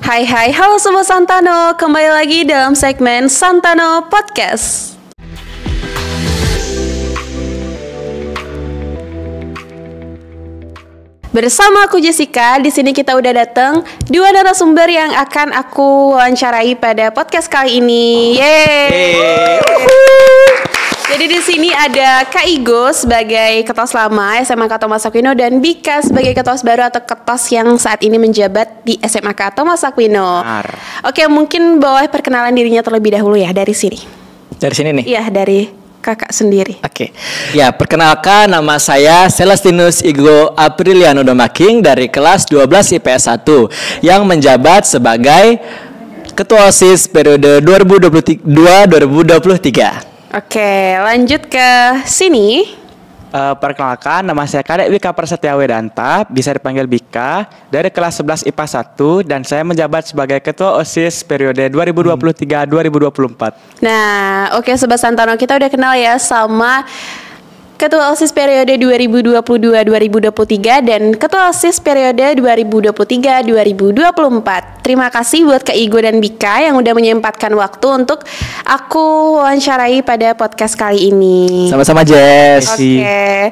Hai hai, halo Sobat Santano, kembali lagi dalam segmen Santano Podcast. Bersama aku Jessica, di sini kita udah datang dua narasumber yang akan aku wawancarai pada podcast kali ini. Yeay. Jadi di sini ada Kak Igo sebagai ketua lama SMK Thomas Aquino dan Bika sebagai ketua baru atau ketos yang saat ini menjabat di SMK Thomas Aquino. Benar. Oke, mungkin boleh perkenalan dirinya terlebih dahulu ya dari sini. Dari sini nih? Iya, dari kakak sendiri. Oke. Ya, perkenalkan nama saya Celestinus Igo Apriliano Domaking dari kelas 12 IPS 1 yang menjabat sebagai Ketua OSIS periode 2022-2023. Oke, lanjut ke sini. Perkenalkan, nama saya Kadek Bika Prasetya Wedanta, bisa dipanggil Bika, dari kelas 11 IPA 1, dan saya menjabat sebagai Ketua OSIS periode 2023-2024. Nah, oke Sobat Santano, kita udah kenal ya sama Ketua OSIS periode 2022-2023 dan Ketua OSIS periode 2023-2024. Terima kasih buat Kak Igo dan Bika yang udah menyempatkan waktu untuk aku wawancarai pada podcast kali ini. Sama-sama Jess. Oke.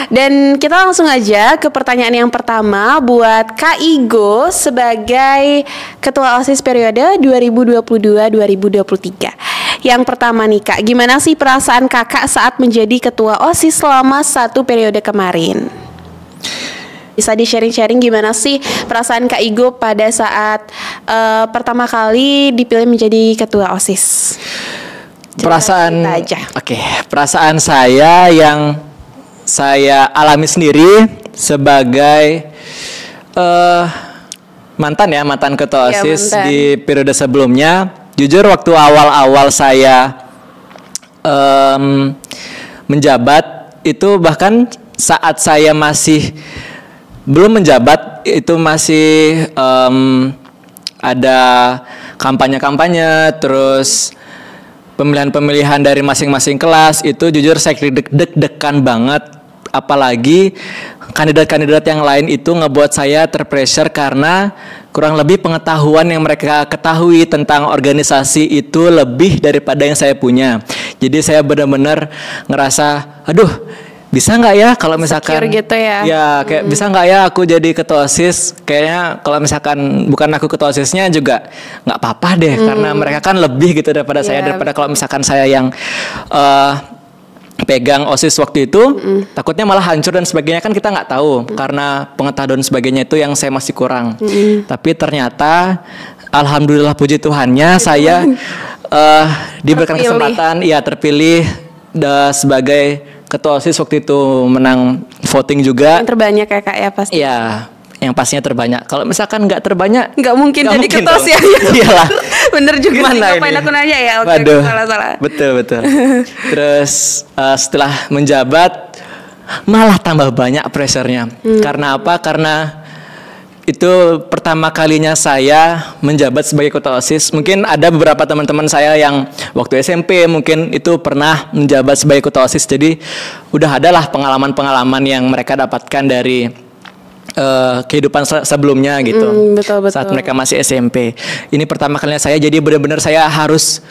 Dan kita langsung aja ke pertanyaan yang pertama buat Kak Igo sebagai Ketua OSIS periode 2022-2023. Yang pertama nih Kak, gimana sih perasaan kakak saat menjadi ketua OSIS selama satu periode kemarin? Bisa di-sharing-sharing gimana sih perasaan Kak Igo pada saat pertama kali dipilih menjadi ketua OSIS? Perasaan saya yang saya alami sendiri sebagai mantan ketua OSIS di periode sebelumnya. Jujur waktu awal-awal saya menjabat itu, bahkan saat saya masih belum menjabat itu masih ada kampanye-kampanye, terus pemilihan-pemilihan dari masing-masing kelas itu jujur saya deg-degan banget. Apalagi kandidat-kandidat yang lain itu ngebuat saya terpressure karena kurang lebih pengetahuan yang mereka ketahui tentang organisasi itu lebih daripada yang saya punya. Jadi saya benar-benar ngerasa, aduh, bisa nggak ya kalau misalkan gitu ya? Ya kayak bisa nggak ya aku jadi ketua OSIS? Kayaknya kalau misalkan bukan aku ketua OSISnya juga nggak apa-apa deh, karena mereka kan lebih gitu daripada saya, daripada kalau misalkan saya yang pegang OSIS waktu itu, takutnya malah hancur dan sebagainya, kan kita nggak tahu karena pengetahuan sebagainya itu yang saya masih kurang. Tapi ternyata alhamdulillah puji Tuhannya saya diberikan kesempatan, ya terpilih sebagai ketua OSIS waktu itu, menang voting juga. Yang terbanyak ya Kak ya pasti. Iya, yang pastinya terbanyak. Kalau misalkan nggak terbanyak, nggak mungkin jadi ketua OSIS ya. Iyalah. Bener juga sih, ngapain aku nanya ya? Oke, salah. Betul. Terus setelah menjabat malah tambah banyak pressure-nya. Karena apa? Karena itu pertama kalinya saya menjabat sebagai ketua OSIS. Mungkin ada beberapa teman-teman saya yang waktu SMP mungkin itu pernah menjabat sebagai ketua OSIS. Jadi udah adalah pengalaman-pengalaman yang mereka dapatkan dari kehidupan sebelumnya gitu. Betul. Saat mereka masih SMP. Ini pertama kalinya saya, jadi benar-benar saya harus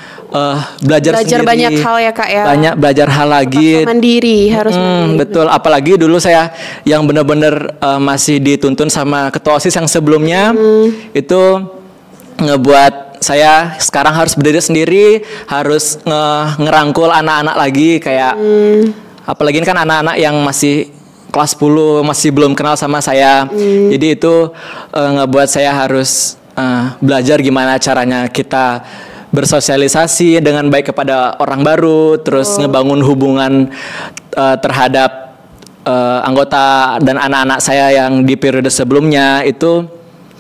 belajar sendiri. Banyak hal ya Kak ya. Banyak belajar hal lagi. Mandiri, harus mandiri. Betul, apalagi dulu saya yang benar-benar masih dituntun sama ketua OSIS yang sebelumnya. Itu ngebuat saya sekarang harus berdiri sendiri, harus ngerangkul anak-anak lagi kayak apalagi ini kan anak-anak yang masih kelas 10 masih belum kenal sama saya. Jadi itu ngebuat saya harus belajar gimana caranya kita bersosialisasi dengan baik kepada orang baru, terus ngebangun hubungan terhadap anggota dan anak-anak saya yang di periode sebelumnya itu.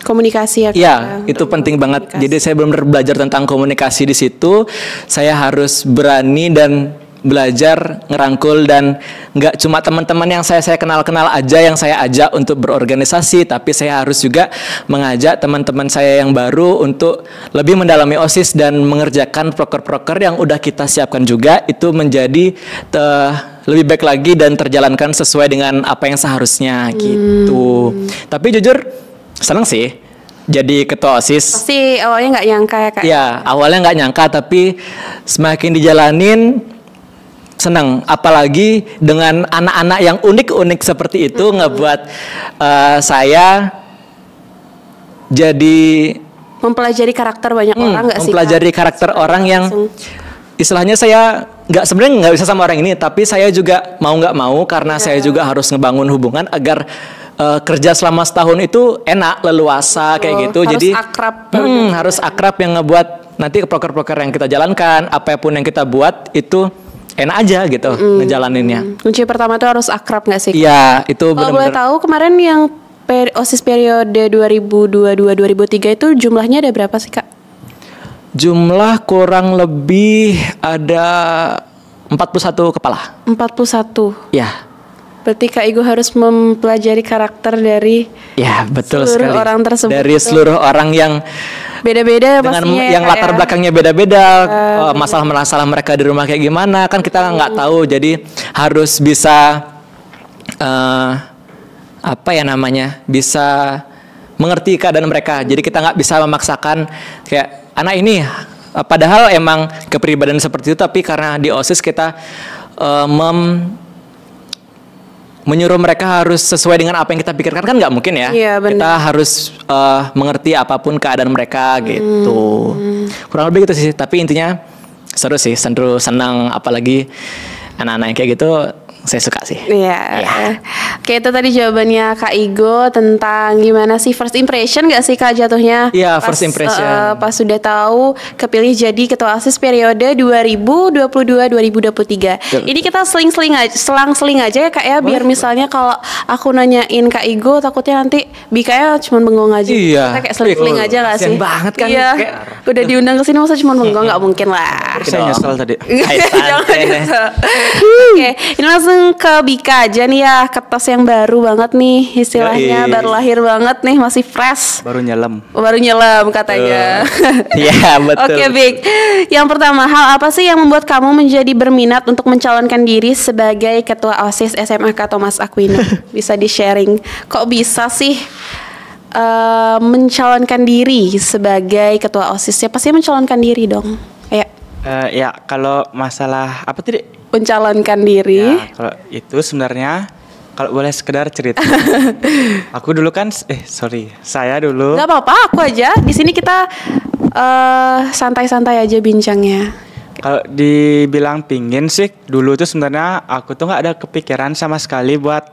Komunikasi ya Kak. Ya, itu penting banget. Jadi saya benar-benar belajar tentang komunikasi di situ. Saya harus berani dan belajar ngerangkul, dan nggak cuma teman-teman yang saya kenal aja yang saya ajak untuk berorganisasi, tapi saya harus juga mengajak teman-teman saya yang baru untuk lebih mendalami OSIS dan mengerjakan proker-proker yang udah kita siapkan juga, itu menjadi lebih baik lagi dan terjalankan sesuai dengan apa yang seharusnya gitu. Tapi jujur seneng sih jadi ketua OSIS. Pasti awalnya nggak nyangka ya Kak? Ya, awalnya nggak nyangka, tapi semakin dijalanin senang. Apalagi dengan anak-anak yang unik-unik seperti itu ngebuat saya jadi mempelajari karakter banyak orang nggak sih? mempelajari karakter orang yang istilahnya saya sebenarnya nggak bisa sama orang ini, tapi saya juga mau nggak mau karena saya juga harus ngebangun hubungan agar kerja selama setahun itu enak, leluasa kayak gitu. Harus Jadi akrab. harus akrab yang ngebuat nanti proker-proker yang kita jalankan, apapun yang kita buat itu enak aja gitu ngejalaninnya. Kunci pertama tuh harus akrab nggak sih? Iya, itu Kalau boleh benar-benar. tahu kemarin yang OSIS periode 2022-2023 itu jumlahnya ada berapa sih Kak? Jumlah kurang lebih ada 41 kepala. 41. Ya. Berarti Kak Igo harus mempelajari karakter dari Ya, betul seluruh sekali. orang tersebut Dari tuh. seluruh orang yang beda-beda dengan pastinya ya, yang Kak, latar ya. belakangnya beda-beda, masalah-masalah mereka di rumah kayak gimana kan kita nggak tahu. Jadi harus bisa apa ya namanya? Bisa mengerti keadaan mereka. Jadi kita nggak bisa memaksakan kayak anak ini padahal emang kepribadian seperti itu, tapi karena di OSIS kita menyuruh mereka harus sesuai dengan apa yang kita pikirkan kan nggak mungkin ya. Iya, benar. Kita harus mengerti apapun keadaan mereka gitu. Kurang lebih gitu sih. Tapi intinya seru sih, senang. Apalagi anak-anak yang kayak gitu saya suka sih. Iya. Oke, itu tadi jawabannya Kak Igo tentang gimana sih first impression gak sih Kak jatuhnya? Iya, first impression. Pas sudah tahu kepilih jadi ketua OSIS periode 2022-2023. Ini kita selang-seling aja ya Kak ya, biar misalnya kalau aku nanyain Kak Igo takutnya nanti Bikanya cuma bengong aja. Iya. Kita kayak seling-seling aja gak Kasian sih? banget kan, Iya. kayak- Udah diundang ke sini masa cuma bengong nggak mungkin lah. Saya nyesel tadi. Jangan nyesel. Oke, ini langsung ke Bika aja nih ya, kertas yang baru banget nih istilahnya, Yoi. baru lahir banget nih, masih fresh. Baru nyelam. Baru nyelam katanya. Iya, betul. Oke, Bik. Yang pertama, hal apa sih yang membuat kamu menjadi berminat untuk mencalonkan diri sebagai ketua OSIS SMAK Thomas Aquino? Bisa di-sharing. Kok bisa sih mencalonkan diri sebagai ketua OSIS? Ya pasti mencalonkan diri dong. Ayo, Ya kalau masalah apa tadi? mencalonkan diri. Ya, kalau itu sebenarnya kalau boleh sekedar cerita. Aku dulu kan saya dulu Gak apa-apa, aku aja. Di sini kita santai-santai aja bincangnya. kalau dibilang pingin sih dulu tuh sebenarnya aku tuh nggak ada kepikiran sama sekali buat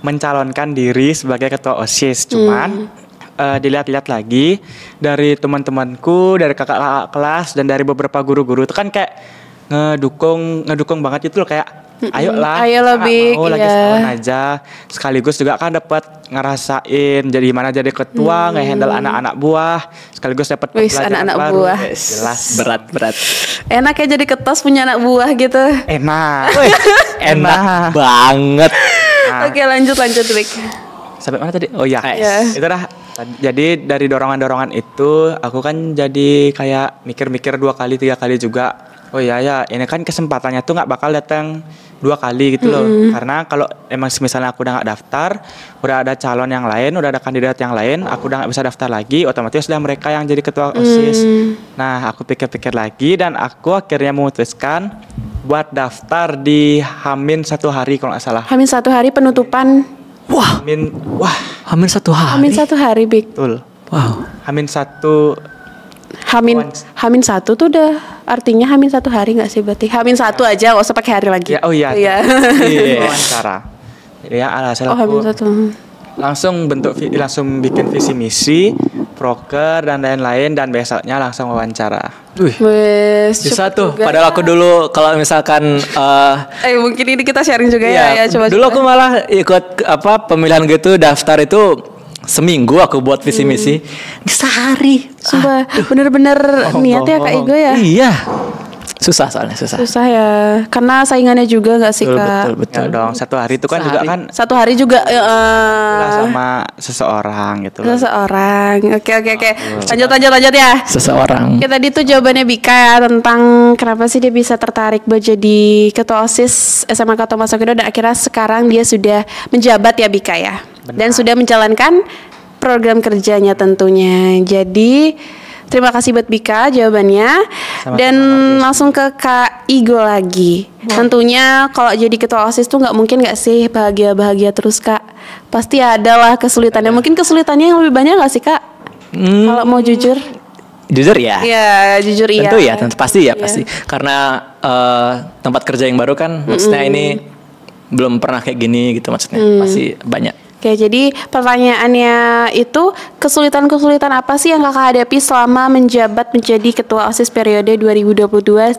mencalonkan diri sebagai ketua OSIS. Cuman dilihat-lihat lagi dari teman-temanku, dari kakak-kakak kelas dan dari beberapa guru-guru itu kan kayak ngedukung banget itu loh, kayak ayolah Bik, mau lagi iya. setahun aja, sekaligus juga kan dapat ngerasain jadi gimana jadi ketua, nge-handle anak-anak buah, sekaligus dapat Wis, pelajaran anak-anak baru. buah. Jelas Berat. Enak ya jadi ketos punya anak buah gitu. enak. Enak banget. Nah, Oke, lanjut Bik. sampai mana tadi? Oh ya, Iya. itu dah. Jadi dari dorongan-dorongan itu aku kan jadi kayak mikir-mikir 2 kali 3 kali juga. Oh iya ya, ini kan kesempatannya tuh nggak bakal datang 2 kali gitu loh. Karena kalau emang misalnya aku udah nggak daftar, udah ada calon yang lain, udah ada kandidat yang lain, aku udah nggak bisa daftar lagi, otomatis udah mereka yang jadi ketua OSIS. Nah, aku pikir-pikir lagi dan aku akhirnya memutuskan buat daftar di Hamin 1 hari kalau nggak salah. Hamin 1 hari penutupan. Wah, hampir 1 hari. Hamin 1 hari, Bik. betul. Wow. Hamin 1 Hamin 1 tuh udah artinya Hamin 1 hari nggak sih berarti? Hamin 1 aja, nggak usah pakai hari lagi. Ya, oh iya. Iya. wawancara. Ya, alhasil Oh, Hamin aku 1. langsung bikin visi misi, proker dan lain-lain dan besoknya langsung wawancara. Wih. Wes, Bisa cepet tuh. juga. Padahal aku dulu kalau misalkan mungkin ini kita sharing juga ya, coba. dulu aku malah ikut pemilihan gitu, daftar itu seminggu aku buat visi misi. Ini sehari. Sumpah, bener-bener niat ya Kak Igo ya. Iya. Susah soalnya, susah. Susah ya, karena saingannya juga nggak sih Kak? Betul. Ya dong, 1 hari itu kan juga kan 1 hari juga sama seseorang gitu loh. seseorang. Oke. Lanjut ya. Seseorang. Ya tadi tuh jawabannya Bika ya tentang kenapa sih dia bisa tertarik buat jadi ketua OSIS SMAK Thomas Aquino dan akhirnya sekarang dia sudah menjabat ya Bika ya. Dan sudah menjalankan program kerjanya tentunya. Jadi terima kasih buat Bika jawabannya. Dan langsung ke Kak Igo lagi. Tentunya kalau jadi ketua OSIS tuh nggak mungkin nggak sih bahagia-bahagia terus Kak. Pasti ada lah kesulitannya. Mungkin kesulitannya yang lebih banyak nggak sih Kak? Kalau mau jujur? Jujur ya? Iya, jujur iya. Tentu ya, pasti ya pasti. Karena tempat kerja yang baru kan, maksudnya ini belum pernah kayak gini gitu maksudnya. Pasti banyak. Oke, jadi pertanyaannya itu kesulitan-kesulitan apa sih yang Kakak hadapi selama menjabat menjadi ketua OSIS periode 2022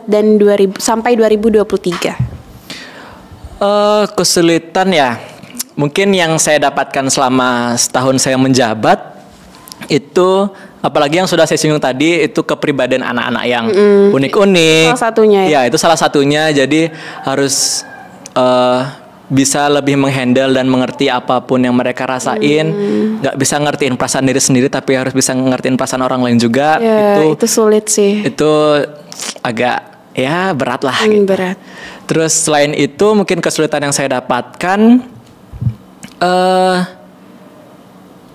dan sampai 2023? Kesulitan ya, mungkin yang saya dapatkan selama setahun saya menjabat itu, apalagi yang sudah saya singgung tadi, itu kepribadian anak-anak yang unik-unik. Salah satunya ya. Itu salah satunya. Jadi harus bisa lebih menghandle dan mengerti apapun yang mereka rasain. Nggak bisa ngertiin perasaan diri sendiri, tapi harus bisa ngertiin perasaan orang lain juga. Itu sulit sih. Itu agak ya berat lah. Gitu. Berat. Terus selain itu mungkin kesulitan yang saya dapatkan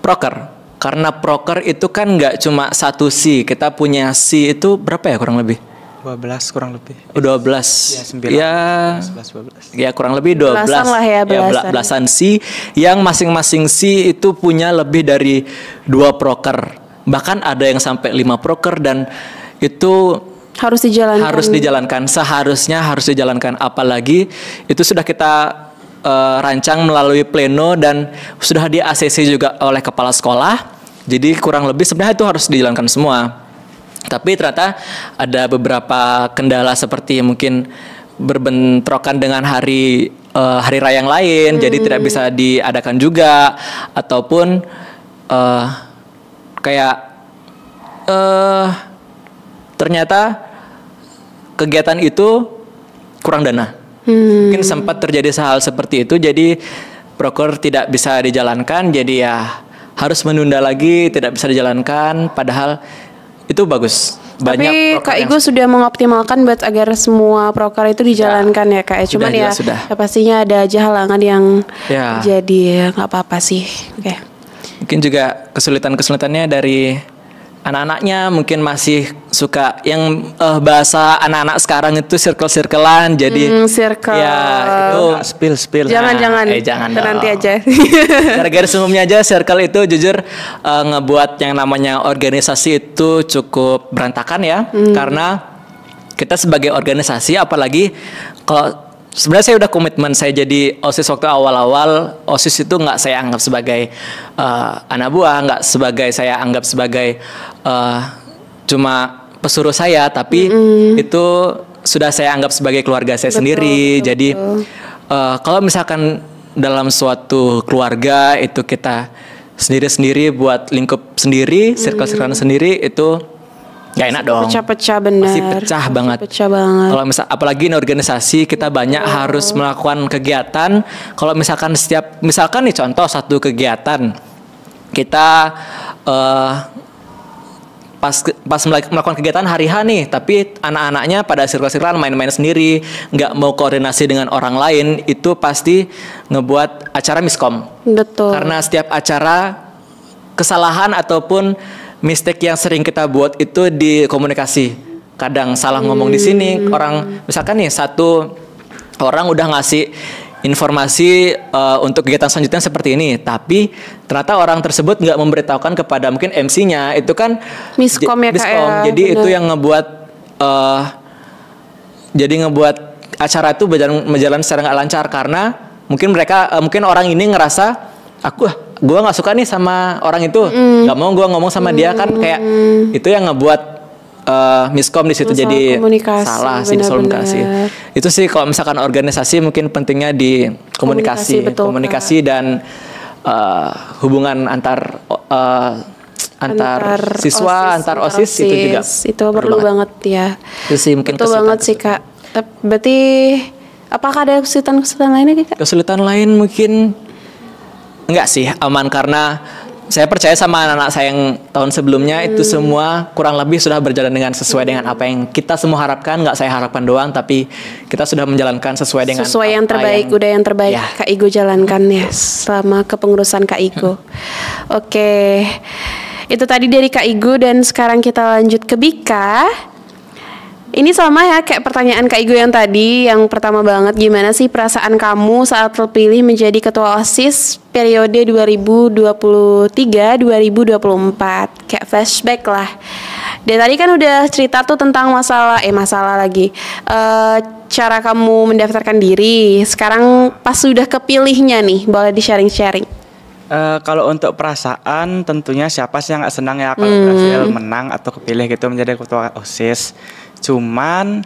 proker. Karena proker itu kan nggak cuma satu C. Kita punya C itu berapa ya kurang lebih? 12 kurang lebih. 12. Ya, 9. 11, 12. Ya kurang lebih 12. Belasan lah ya, belasan C yang masing-masing C itu punya lebih dari 2 proker. Bahkan ada yang sampai 5 proker dan itu harus dijalankan. Seharusnya harus dijalankan, apalagi itu sudah kita rancang melalui pleno dan sudah di ACC juga oleh kepala sekolah. Jadi kurang lebih sebenarnya itu harus dijalankan semua. Tapi ternyata ada beberapa kendala seperti mungkin berbentrokan dengan hari raya yang lain, jadi tidak bisa diadakan juga, ataupun ternyata kegiatan itu kurang dana. Mungkin sempat terjadi hal seperti itu, jadi proker tidak bisa dijalankan, jadi ya harus menunda lagi, tidak bisa dijalankan, padahal itu bagus. Tapi Kak Igo sudah mengoptimalkan buat agar semua proker itu dijalankan ya Kak. Cuman ya pastinya ada aja halangan yang jadi nggak apa-apa sih. Oke. Mungkin juga kesulitannya dari anak-anaknya mungkin masih suka yang bahasa anak-anak sekarang itu circle-circlean, jadi ya itu spill jangan nanti aja garis umumnya aja circle itu jujur ngebuat yang namanya organisasi itu cukup berantakan ya, karena kita sebagai organisasi, apalagi kalau sebenarnya saya udah komitmen saya jadi OSIS waktu awal-awal. OSIS itu nggak saya anggap sebagai anak buah, nggak saya anggap sebagai cuma pesuruh saya, tapi itu sudah saya anggap sebagai keluarga saya sendiri. Jadi kalau misalkan dalam suatu keluarga itu kita sendiri-sendiri buat lingkup sendiri, circle-circle sendiri, itu gak enak dong. Pecah-pecah benar. Pasti pecah banget. Kalau apalagi in organisasi kita banyak harus melakukan kegiatan. Kalau misalkan nih contoh satu kegiatan kita pas melakukan kegiatan hari H nih, tapi anak-anaknya pada circle-circlean main-main sendiri, nggak mau koordinasi dengan orang lain, itu pasti ngebuat acara miskom. Betul. Karena setiap acara kesalahan ataupun mistake yang sering kita buat itu di komunikasi. Kadang salah ngomong di sini, orang misalkan nih satu orang udah ngasih informasi untuk kegiatan selanjutnya seperti ini, tapi ternyata orang tersebut nggak memberitahukan kepada mungkin MC-nya, itu kan miskom ya Kak ya. Jadi bener. Itu yang ngebuat acara itu berjalan secara nggak lancar, karena mungkin mungkin orang ini ngerasa gue nggak suka nih sama orang itu, nggak mau gue ngomong sama dia, kan kayak itu yang ngebuat miskom di situ, jadi salah sih di komunikasi. Itu sih kalau misalkan organisasi mungkin pentingnya di komunikasi dan hubungan antar siswa, antar OSIS itu juga itu perlu banget ya. Itu sih mungkin betul banget sih Kak. Berarti apakah ada kesulitan lainnya Kak? Kesulitan lain mungkin enggak sih, aman, karena saya percaya sama anak-anak saya yang tahun sebelumnya itu semua kurang lebih sudah berjalan dengan sesuai dengan apa yang kita semua harapkan. Nggak saya harapkan doang, tapi kita sudah menjalankan sesuai dengan yang terbaik. Udah yang terbaik Ya. Kak Igo jalankan ya selama kepengurusan Kak Igo. Oke, itu tadi dari Kak Igo, dan sekarang kita lanjut ke Bika. Ini sama ya kayak pertanyaan Kak Igo yang tadi, yang pertama banget, gimana sih perasaan kamu saat terpilih menjadi ketua OSIS periode 2023-2024? Kayak flashback lah. Dan tadi kan udah cerita tuh tentang cara kamu mendaftarkan diri. Sekarang pas sudah kepilihnya nih, boleh di-sharing-sharing. Kalau untuk perasaan, tentunya siapa sih yang nggak senang ya kalau berhasil menang atau kepilih gitu menjadi ketua OSIS. Cuman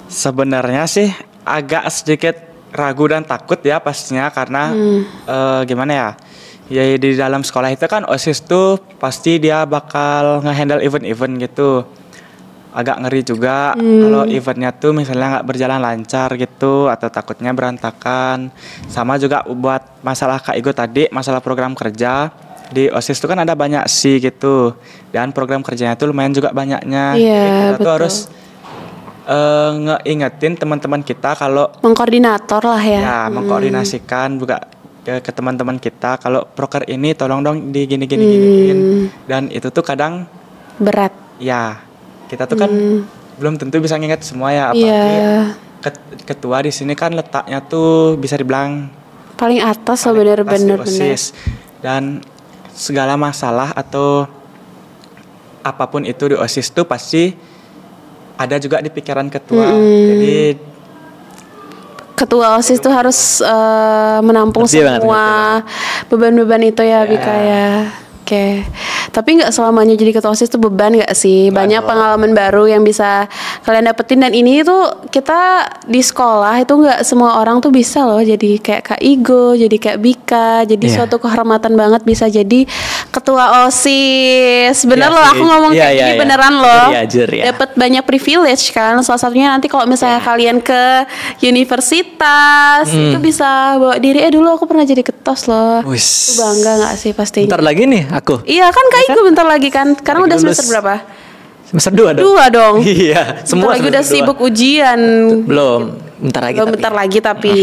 sebenarnya sih agak sedikit ragu dan takut ya pastinya, karena gimana ya? Ya di dalam sekolah itu kan OSIS tuh pasti dia bakal nge-handle event-event gitu. Agak ngeri juga kalau eventnya tuh misalnya nggak berjalan lancar gitu, atau takutnya berantakan. Sama juga buat masalah Kak Igo tadi, masalah program kerja. Di OSIS itu kan ada banyak sih gitu, dan program kerjanya tuh lumayan juga banyaknya. Iya, Jadi kita tuh betul. harus ngeingetin teman-teman kita kalau Mengkoordinator lah ya. ya mengkoordinasikan juga ke teman-teman kita kalau proker ini tolong dong di giniin. Dan itu tuh kadang Berat. ya kita tuh kan belum tentu bisa nginget semua ya, apalagi Iya. ketua di sini kan letaknya tuh bisa dibilang Paling atas loh, paling atas di bener-bener. OSIS. Dan segala masalah atau apapun itu di OSIS tuh pasti ada juga di pikiran ketua. Jadi Ketua OSIS tuh harus menampung Ngerti banget, semua beban-beban itu ya, Bika ya. Oke. Tapi nggak selamanya jadi ketua OSIS tuh beban nggak sih? Banyak pengalaman baru yang bisa kalian dapetin, dan ini tuh kita di sekolah itu nggak semua orang tuh bisa loh jadi kayak Kak Igo, jadi kayak Bika, jadi suatu kehormatan banget bisa jadi ketua OSIS. Bener Iya loh, sih. aku ngomong Iya, kayak iya, gini iya. beneran loh. Jujur ya. Dapat banyak privilege kan. Salah satunya nanti kalau misalnya kalian ke universitas itu bisa bawa diri, dulu aku pernah jadi ketos loh. Wis. Itu bangga nggak sih pastinya? Bentar lagi nih aku. Iya kan Kak Igo bentar lagi kan. Sekarang Lagi udah lulus. semester berapa? Semester 2 dong. 2 dong. Iya, semua Bentar lagi udah semester 2. sibuk ujian. Belum. Bentar lagi. Belum tapi. bentar lagi tapi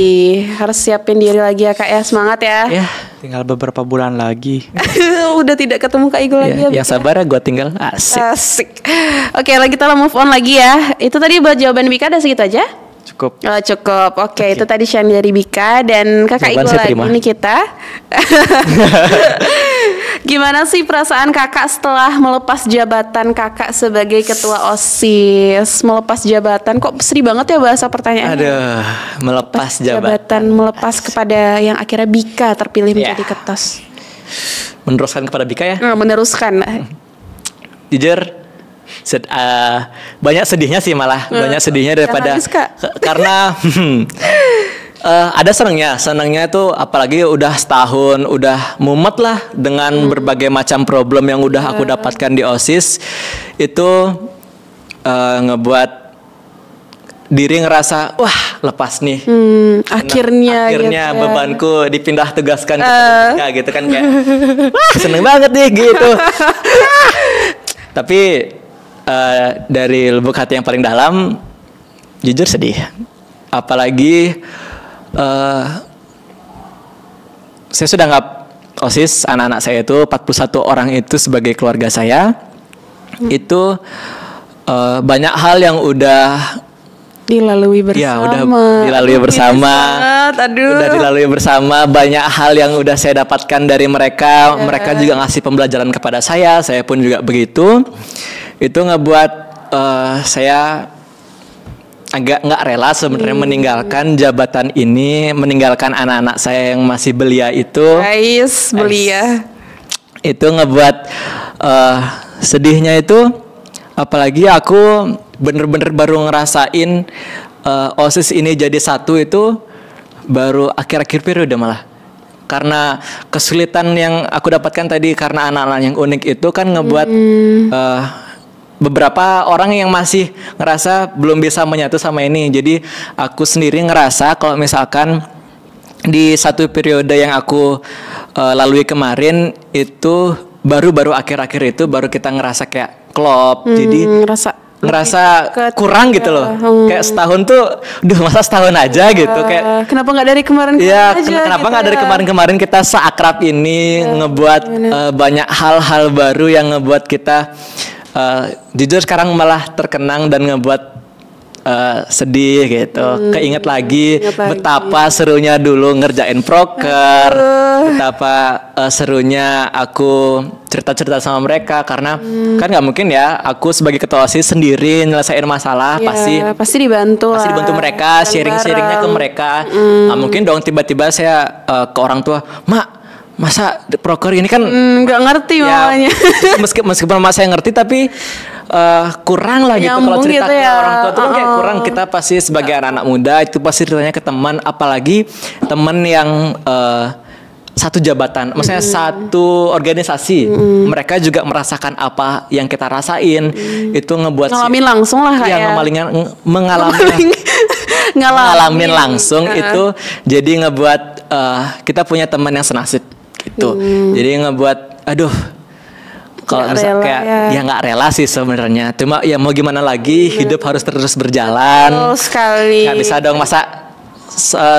harus siapin diri lagi ya Kak ya. Semangat ya. Ya, tinggal beberapa bulan lagi. Udah tidak ketemu Kak Igo lagi ya, ya. yang sabar ya, gue tinggal asik. Asik. Oke, lagi kita move on lagi ya. Itu tadi buat jawaban Bika ada segitu aja. Cukup. Oh, cukup. Oke, itu tadi sharing dari Bika dan Kakak Jawaban Igo saya lagi terima. nih kita. Gimana sih perasaan Kakak setelah melepas jabatan Kakak sebagai ketua OSIS? Melepas jabatan, kok sedih banget ya bahasa pertanyaannya? Aduh, melepas jabatan. Melepas kepada yang akhirnya Bika terpilih Ya. menjadi ketos. Meneruskan kepada Bika ya. Meneruskan. Jujur, banyak sedihnya sih malah. Banyak sedihnya daripada nangis, Kak. karena ada senangnya tuh, apalagi udah setahun, udah mumet lah dengan berbagai macam problem yang udah aku dapatkan di OSIS. Itu ngebuat diri ngerasa wah lepas nih. Akhirnya gitu ya. Bebanku dipindah tugaskan ke Bika gitu kan, kayak wah seneng banget nih gitu. Tapi dari lubuk hati yang paling dalam, jujur sedih. Apalagi saya sudah anggap OSIS, anak-anak saya itu 41 orang itu sebagai keluarga saya. Itu banyak hal yang udah dilalui bersama. ya udah dilalui bersama. Aduh. Udah dilalui bersama, banyak hal yang udah saya dapatkan dari mereka. Mereka juga ngasih pembelajaran kepada saya pun juga begitu. Itu ngebuat saya agak nggak rela sebenarnya meninggalkan jabatan ini, meninggalkan anak-anak saya yang masih belia itu. Guys, belia. Itu ngebuat sedihnya itu, apalagi aku bener-bener baru ngerasain OSIS ini jadi satu itu baru akhir-akhir periode malah. Karena kesulitan yang aku dapatkan tadi karena anak-anak yang unik itu kan ngebuat beberapa orang yang masih ngerasa belum bisa menyatu sama ini. Jadi aku sendiri ngerasa kalau misalkan di satu periode yang aku lalui kemarin itu baru akhir-akhir itu baru kita ngerasa kayak klop. Jadi ngerasa kurang gitu loh. Kayak setahun tuh, masa setahun aja gitu. Kayak kenapa nggak dari kemarin? Iya, aja, kenapa gitu nggak dari kemarin kita seakrab ini ngebuat banyak hal-hal baru yang ngebuat kita jujur sekarang malah terkenang dan ngebuat sedih gitu. Keinget lagi betapa serunya dulu ngerjain proker, betapa serunya aku cerita-cerita sama mereka karena kan nggak mungkin ya aku sebagai ketua OSIS sendiri nyelesain masalah, pasti dibantu mereka, sharing-sharingnya ke mereka. Nggak mungkin dong tiba-tiba saya ke orang tua, "Mak, masa proker ini kan nggak ngerti mamanya." Meskipun mama saya ngerti tapi kurang lah gitu kalau cerita gitu ke orang tua itu kan kayak kurang. Kita pasti sebagai anak-anak muda itu pasti ceritanya ke teman, apalagi teman yang satu jabatan, maksudnya satu organisasi. Mereka juga merasakan apa yang kita rasain. Itu ngebuat ngalamin langsung lah kayak ngalamin langsung itu jadi ngebuat kita punya teman yang senasib gitu. Jadi ngebuat kalau misalnya kayak ya nggak rela sih sebenarnya. Cuma ya mau gimana lagi, hidup harus terus berjalan. Betul sekali. Nggak bisa dong masa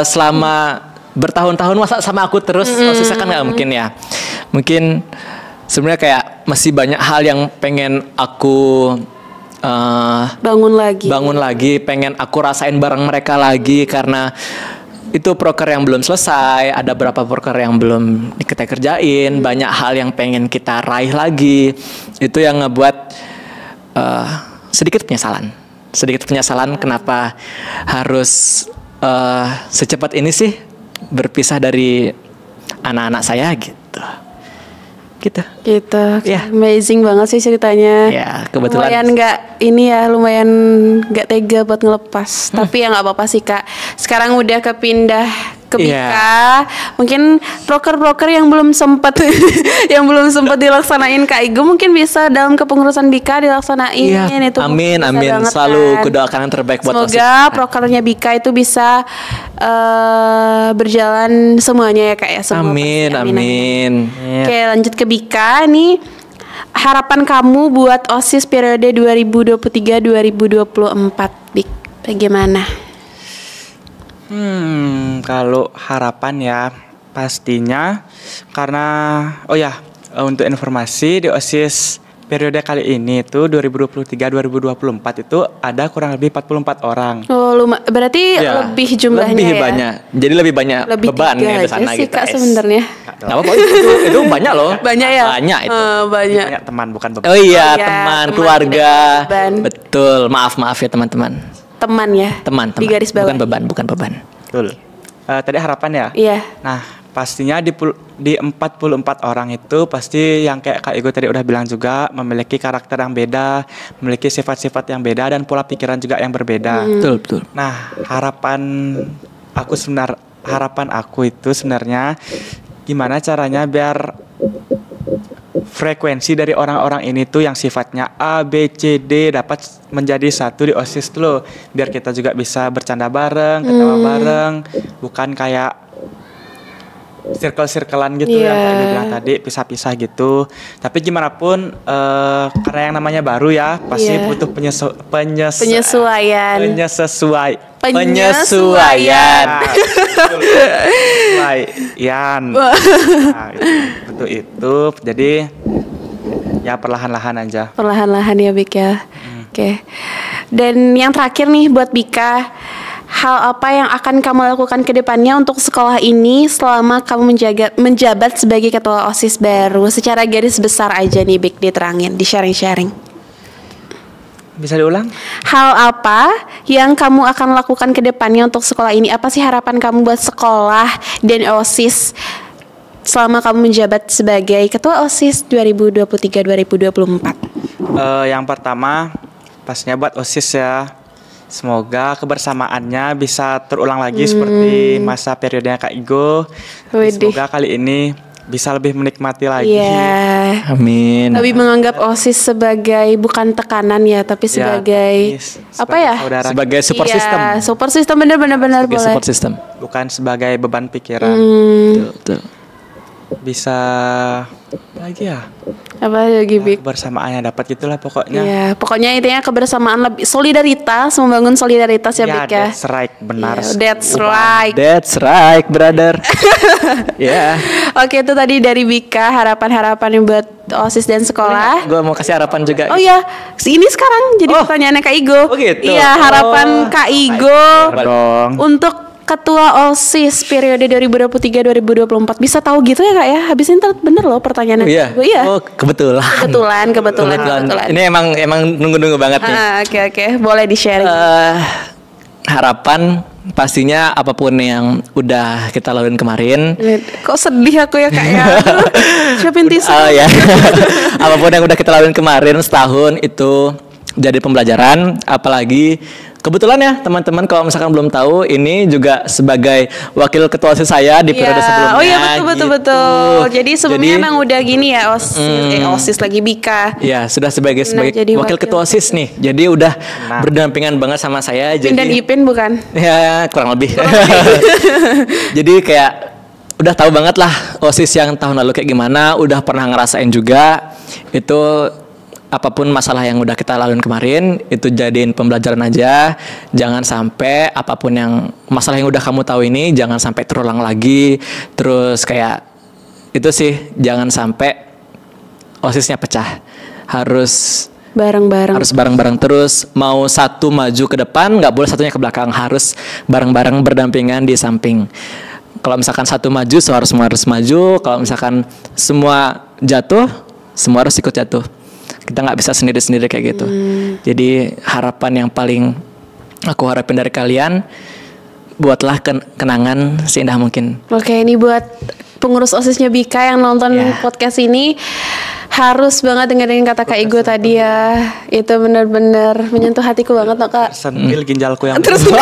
selama bertahun-tahun masa sama aku terus. Maksudnya kan nggak mungkin ya. Mungkin sebenarnya kayak masih banyak hal yang pengen aku bangun lagi, pengen aku rasain bareng mereka lagi karena itu proker yang belum selesai, ada berapa proker yang belum kita kerjain, banyak hal yang pengen kita raih lagi. Itu yang ngebuat sedikit penyesalan kenapa harus secepat ini sih berpisah dari anak-anak saya gitu. Ya. Amazing banget sih ceritanya. Ya, kebetulan lumayan nggak tega buat ngelepas. Tapi ya nggak apa-apa sih Kak. Sekarang udah kepindah ke Bika. Mungkin broker-broker yang belum sempat dilaksanain Kak Igo mungkin bisa dalam kepengurusan Bika dilaksanain. Itu amin. Selalu kudoakan yang terbaik buat semoga prokernya Bika itu bisa berjalan semuanya ya Kak ya. Amin. Oke, lanjut ke Bika nih. Harapan kamu buat OSIS periode 2023-2024 Bik, bagaimana? Kalau harapan ya pastinya karena untuk informasi di OSIS periode kali ini tuh 2023-2024 itu ada kurang lebih 44 orang. Oh, berarti lebih jumlahnya lebih banyak. Jadi lebih banyak beban ya di sana sih, gitu. Kak sebenarnya. Enggak apa-apa itu banyak loh. Banyak ya? Banyak itu. Banyak teman bukan beban. Oh iya, teman, keluarga. Betul. Maaf ya teman-teman. Teman ya. Teman. Di garis bawah. Bukan beban. Betul. Tadi harapan ya? Iya. Nah, pastinya di 44 orang itu pasti yang kayak Kak Igo tadi udah bilang juga memiliki karakter yang beda, memiliki sifat-sifat yang beda dan pola pikiran juga yang berbeda. Betul. Nah, harapan aku itu sebenarnya gimana caranya biar frekuensi dari orang-orang ini tuh yang sifatnya A, B, C, D dapat menjadi satu di OSIS tuh loh. Biar kita juga bisa bercanda bareng, ketawa bareng, bukan kayak circle-circlean gitu yang kayak dibilang tadi, pisah-pisah gitu. Tapi gimana pun karena yang namanya baru ya, pasti butuh penyesuaian. Nah, itu. Jadi ya perlahan-lahan aja. Perlahan-lahan ya Bik ya. Oke. Dan yang terakhir nih buat Bika, hal apa yang akan kamu lakukan ke depannya untuk sekolah ini selama kamu menjabat sebagai ketua OSIS baru? Secara garis besar aja nih Bik, diterangin, di sharing-sharing. Bisa diulang? Hal apa yang kamu akan lakukan ke depannya untuk sekolah ini? Apa sih harapan kamu buat sekolah dan OSIS selama kamu menjabat sebagai ketua OSIS 2023-2024? Yang pertama pastinya buat OSIS ya, semoga kebersamaannya bisa terulang lagi seperti masa periodenya Kak Igo. Semoga kali ini bisa lebih menikmati lagi. Iya. Amin. Lebih menganggap OSIS sebagai bukan tekanan ya, tapi sebagai apa ya? Saudara. Sebagai support system. Iya, support system benar-benar Sebagai boleh. support system. Bukan sebagai beban pikiran. Betul, betul. Bisa lagi ya. Apa lagi, Bik? Kebersamaannya dapat gitulah pokoknya. Iya, pokoknya intinya kebersamaan, lebih solidaritas, membangun solidaritas ya, Bik ya. That's right, benar. Iya, that's right. That's right, brother. Ya. Oke, itu tadi dari Bika, harapan-harapan buat OSIS dan sekolah. Gue mau kasih harapan juga. Oh iya, ini sekarang jadi pertanyaannya Kak Igo. Oh gitu. Iya, harapan Kak Igo Dong. untuk Ketua OSIS periode 2023-2024. Bisa tahu gitu ya Kak ya? Habis ini bener loh pertanyaannya. Oh, iya. Kak Igo. Iya. Oh, kebetulan. Kebetulan. Ini emang nunggu-nunggu banget nih. Oke. Boleh di-sharing. Harapan pastinya apapun yang udah kita laluin kemarin. Kok sedih aku ya Kak ya? Siapin tisu. Ya. Apapun yang udah kita laluin kemarin setahun itu jadi pembelajaran. Apalagi kebetulan ya teman-teman, kalau misalkan belum tahu, ini juga sebagai wakil ketua OSIS saya di periode sebelumnya. Oh iya, betul. Jadi sebelumnya Jadi, emang udah gini ya OSIS lagi Bika. Ya, sudah sebagai jadi wakil ketua OSIS nih. Jadi udah berdampingan banget sama saya. Ipin dan Ipin bukan? Ya, kurang lebih. Jadi kayak udah tahu banget lah OSIS yang tahun lalu kayak gimana, udah pernah ngerasain juga. Itu apapun masalah yang udah kita laluin kemarin, itu jadiin pembelajaran aja. Jangan sampai apapun yang masalah yang udah kamu tahu ini jangan sampai terulang lagi. Terus kayak itu sih, jangan sampai OSISnya pecah. Harus bareng-bareng terus. Mau satu maju ke depan, nggak boleh satunya ke belakang. Harus bareng-bareng berdampingan di samping. Kalau misalkan satu maju, semua harus maju. Kalau misalkan semua jatuh, semua harus ikut jatuh. Kita nggak bisa sendiri-sendiri kayak gitu. Jadi harapan yang paling aku harapin dari kalian, buatlah kenangan seindah mungkin. Oke, ini buat pengurus OSISnya Bika yang nonton podcast ini, harus banget dengerin kata Kak Igo tadi ya. Itu benar-benar menyentuh hatiku banget loh Kak. Sentil ginjalku yang Tersentil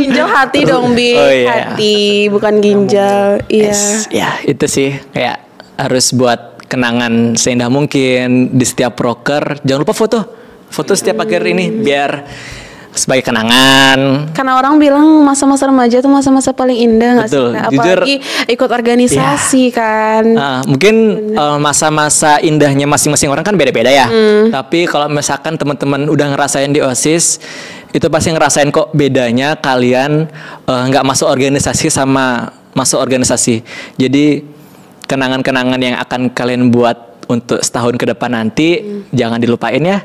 ginjal hati dong, Bi. Oh, iya. Hati bukan ginjal. Iya. Ya, itu sih kayak harus buat kenangan seindah mungkin di setiap proker. Jangan lupa foto setiap akhir ini biar sebagai kenangan. Karena orang bilang masa-masa remaja itu masa-masa paling indah nggak sih? Betul. Apalagi ikut organisasi kan. Mungkin masa-masa indahnya masing-masing orang kan beda-beda ya. Tapi kalau misalkan teman-teman udah ngerasain di OSIS, itu pasti ngerasain kok bedanya kalian nggak masuk organisasi sama masuk organisasi. Jadi kenangan-kenangan yang akan kalian buat untuk setahun ke depan nanti jangan dilupain ya.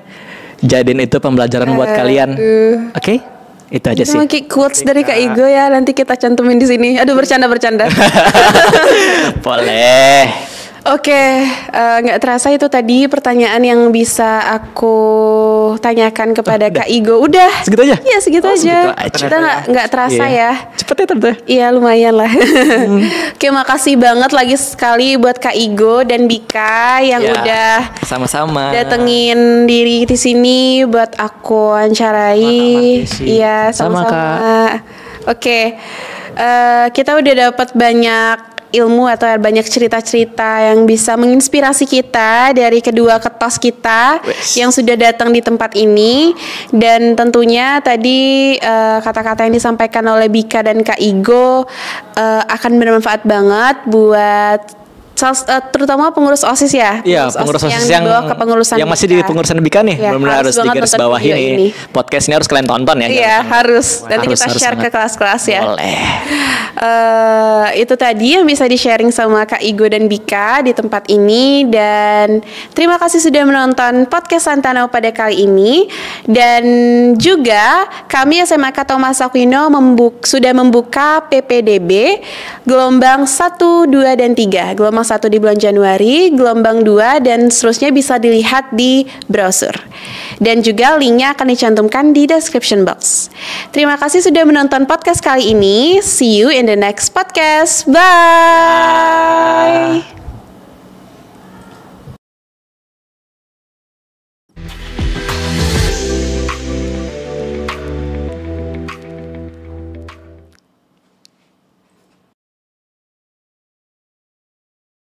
Jadiin itu pembelajaran buat kalian. Oke? Itu aja sih. Itu quotes dari Kak Igo ya, nanti kita cantumin di sini. Aduh, bercanda. Boleh. Oke, nggak terasa itu tadi pertanyaan yang bisa aku tanyakan kepada Kak Igo. Udah. Segitu aja? Iya, segitu aja. Kita nggak terasa ya. Cepet ya tante. Iya, lumayan lah. Oke, makasih banget lagi sekali buat Kak Igo dan Bika yang udah sama-sama datengin diri di sini buat aku wawancarai. Iya, sama-sama. Oke, kita udah dapat banyak ilmu atau banyak cerita-cerita yang bisa menginspirasi kita dari kedua ketos kita yang sudah datang di tempat ini. Dan tentunya tadi kata-kata yang disampaikan oleh Bika dan Kak Igo akan bermanfaat banget buat terutama pengurus OSIS ya. Iya, pengurus OSIS yang kepengurusan masih di pengurusan Bika nih, benar-benar harus digaris bawahi nih. Podcast ini harus kalian tonton ya. Iya, harus. Nanti kita share ke kelas-kelas ya. Boleh. Itu tadi yang bisa di-sharing sama Kak Igo dan Bika di tempat ini. Dan terima kasih sudah menonton podcast Santana pada kali ini. Dan juga kami SMAK Thomas Aquino sudah membuka PPDB gelombang 1, 2, dan 3. Gelombang 1 di bulan Januari, gelombang 2 dan seterusnya bisa dilihat di browser. Dan juga linknya akan dicantumkan di description box. Terima kasih sudah menonton podcast kali ini. See you in the next podcast. Bye.